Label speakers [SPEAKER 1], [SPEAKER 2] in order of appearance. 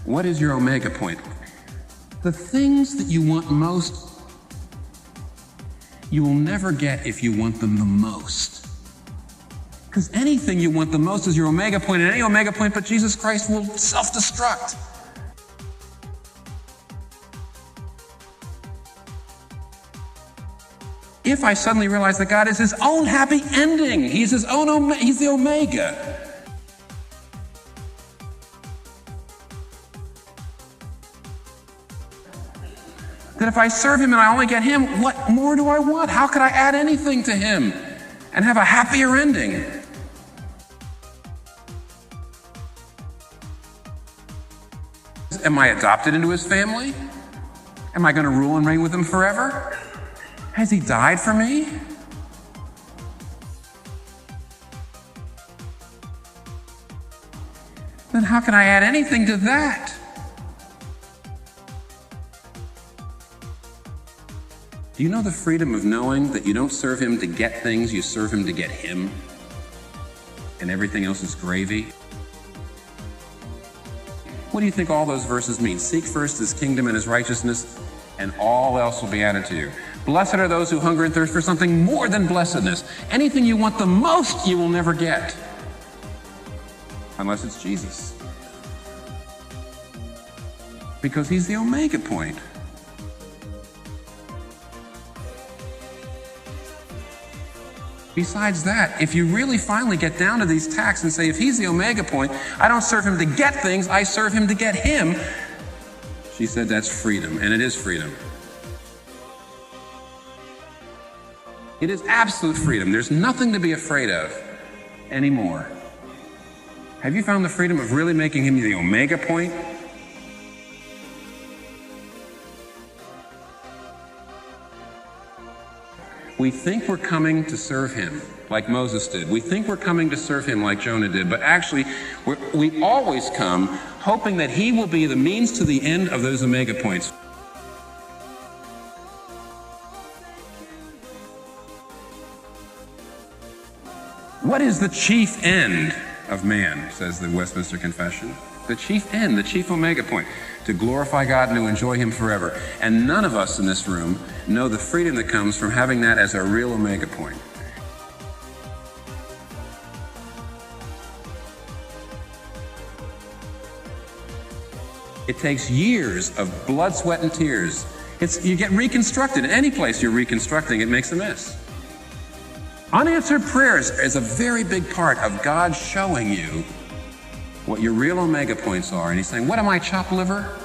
[SPEAKER 1] What is your omega point? The things that you want most, you will never get if you want them the most. Because anything you want the most is your omega point, and any omega point but Jesus Christ will self-destruct. If I suddenly realize that God is his own happy ending, he's his own, he's the omega. That if I serve him and I only get him, what more do I want? How could I add anything to him and have a happier ending? Am I adopted into his family? Am I going to rule and reign with him forever? Has he died for me? Then how can I add anything to that? Do you know the freedom of knowing that you don't serve him to get things, you serve him to get him? And everything else is gravy? What do you think all those verses mean? Seek first his kingdom and his righteousness, and all else will be added to you. Blessed are those who hunger and thirst for something more than blessedness. Anything you want the most, you will never get. Unless it's Jesus. Because he's the omega point. Besides that, if you really finally get down to these tacks and say, if he's the omega point, I don't serve him to get things, I serve him to get him. She said that's freedom, and it is freedom. It is absolute freedom. There's nothing to be afraid of anymore. Have you found the freedom of really making him the omega point? We think we're coming to serve him like Moses did. We think we're coming to serve him like Jonah did, but actually we always come hoping that he will be the means to the end of those omega points. What is the chief end of man, says the Westminster Confession? The chief end, the chief omega point, to glorify God and to enjoy him forever. And none of us in this room know the freedom that comes from having that as our real omega point. It takes years of blood, sweat, and tears. You get reconstructed. Any place you're reconstructing, it makes a mess. Unanswered prayers is a very big part of God showing you what your real omega points are. And he's saying, what am I, chopped liver?